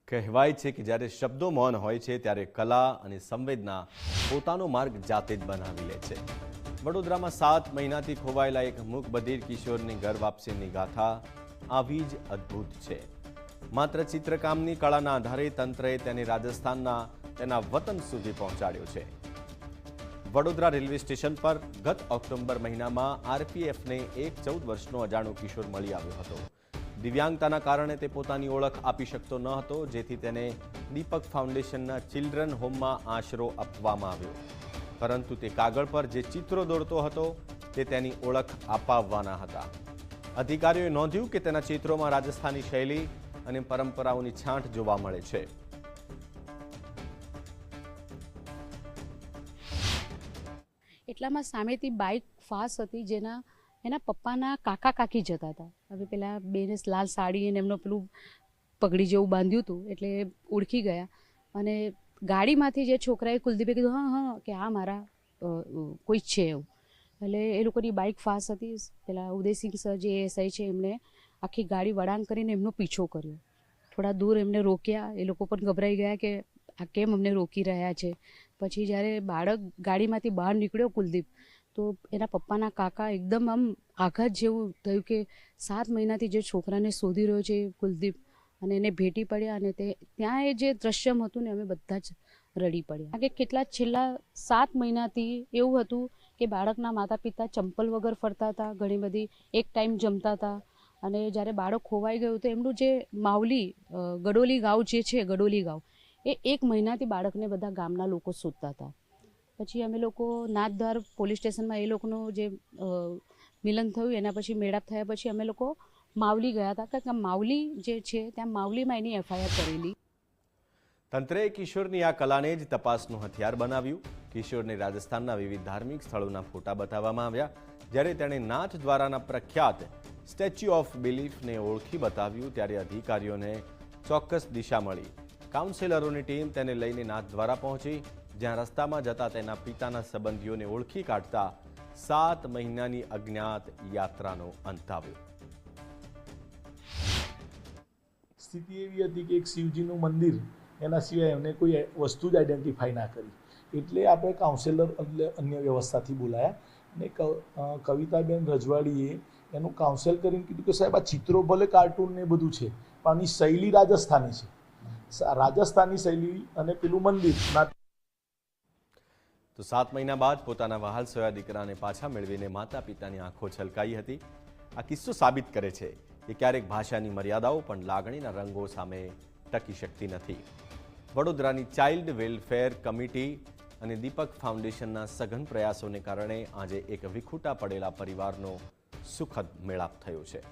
કહેવાય છે કે જ્યારે શબ્દો મૌન હોય છે ત્યારે કલા અને સંવેદના પોતાનો માર્ગ જાતે જ બનાવી લે છે। વડોદરામાં 7 મહિનાથી ખોવાયેલા એક મૂક બધિર કિશોરની ઘર વાપસીની ગાથા આવી જ અદ્ભુત છે। માત્ર ચિત્રકામની કળાના આધારે તંત્રએ તેને રાજસ્થાનના તેના વતન સુધી પહોંચાડ્યો છે। વડોદરા રેલવે સ્ટેશન પર ગત ઓક્ટોબર મહિનામાં આરપીએફને એક 14 વર્ષનો અજાણ્યો કિશોર મળી આવ્યો હતો। દિવ્યાંગતાના કારણે તે પોતાની ઓળખ આપી શકતો ન હતો, જેથી તેને દીપક ફાઉન્ડેશનના ચિલ્ડ્રન હોમમાં આશરો આપવામાં આવ્યો। પરંતુ તે કાગળ પર જે ચિત્રો દોરતો હતો તે તેની ઓળખ અપાવવાના હતા। અધિકારીઓએ નોંધ્યું કે તેના ચિત્રોમાં રાજસ્થાની શૈલી અને પરંપરાઓની છાંટ જોવા મળે છે। એટલામાં સામેથી બાઇક ફાસ્ટ હતી, જેના એના પપ્પાના કાકા કાકી જતા હતા। હવે પેલા બેને લાલ સાડી અને એમનો પેલું પગડી જેવું બાંધ્યું હતું, એટલે ઓળખી ગયા અને ગાડીમાંથી જે છોકરાએ કુલદીપે કીધું હા હા કે આ મારા કોઈ છે એવું, એટલે એ લોકોની બાઇક ફાસ્ટ હતી। પેલા ઉદયસિંહ સર જે એસઆઈ છે એમણે આખી ગાડી વળાંક કરીને એમનો પીછો કર્યો। થોડા દૂર એમને રોક્યા, એ લોકો પણ ગભરાઈ ગયા કે આ કેમ અમને રોકી રહ્યા છે। પછી જ્યારે બાળક ગાડીમાંથી બહાર નીકળ્યો કુલદીપ, તો એના પપ્પાના કાકા એકદમ આમ આઘાત જેવું થયું કે 7 મહિનાથી જે છોકરાને શોધી રહ્યો છે કુલદીપ, અને એને ભેટી પડ્યા અને તે ત્યાં એ જે દ્રશ્યમ હતું ને અમે બધા જ રડી પડ્યા। કારણ કે કેટલા છેલ્લા 7 મહિનાથી એવું હતું કે બાળકના માતા પિતા ચંપલ વગર ફરતા હતા, ઘણી બધી એક ટાઈમ જમતા હતા, અને જ્યારે બાળક ખોવાઈ ગયું તો એમનું જે માવલી ગડોલી ગાંવ જે છે, ગડોલી ગાંવ એ 1 મહિનાથી બાળકને બધા ગામના લોકો શોધતા હતા। પછી અમે લોકો નાથદ્વાર પોલીસ સ્ટેશનમાં એ લોકોનું જે મિલન થયું, એના પછી મેળાપ થયા પછી અમે લોકો માવલી ગયા હતા, કારણ કે માવલી જે છે ત્યાં માવલીમાં એની એફઆઈઆર કરેલી। તંત્રએ કિશોરની આ કલાને જ તપાસનું હથિયાર બનાવ્યું। કિશોરને રાજસ્થાનના વિવિધ ધાર્મિક સ્થળોના ફોટા બતાવવામાં આવ્યા, જ્યારે તેણે નાથદ્વારાના પ્રખ્યાત સ્ટેચ્યુ ઓફ બિલીફને ઓળખી બતાવ્યું, ત્યારે અધિકારીઓને ચોક્કસ દિશા મળી। કાઉન્સિલરોની ટીમ તેને લઈને નાથદ્વારા પહોંચી, જ્યાં રસ્તામાં જતા તેના પિતાના સંબંધીઓને ઓળખી કાઢતા 7 મહિનાની અજ્ઞાત યાત્રાનો અંત આવ્યો। સ્થિતિ એવી હતી કે એક શિવજીનું મંદિર, એના સિવાય એમને કોઈ વસ્તુ જ આઈડેન્ટિફાઈ ના કરી, એટલે આપણે કાઉન્સિલર અન્ય વ્યવસ્થાથી બોલાયા અને કવિતાબેન રજવાડીએ એનું કાઉન્સેલ કરીને કીધું કે સાહેબ આ ચિત્રો ભલે કાર્ટૂન ને બધું છે, પણ આની શૈલી રાજસ્થાની છે, રાજસ્થાની શૈલી અને પેલું મંદિર। તો 7 મહિના બાદ પોતાના વહાલ સોયા દીકરાને પાછા મેળવીને માતા પિતાની આંખો છલકાઈ હતી। આ કિસ્સો સાબિત કરે છે કે ક્યારેક ભાષાની મર્યાદાઓ પણ લાગણીના રંગો સામે ટકી શકતી નથી। વડોદરાની ચાઇલ્ડ વેલફેર કમિટી અને દીપક ફાઉન્ડેશનના સઘન પ્રયાસોને કારણે આજે એક વિખૂટા પડેલા પરિવારનો સુખદ મેળાપ થયો છે।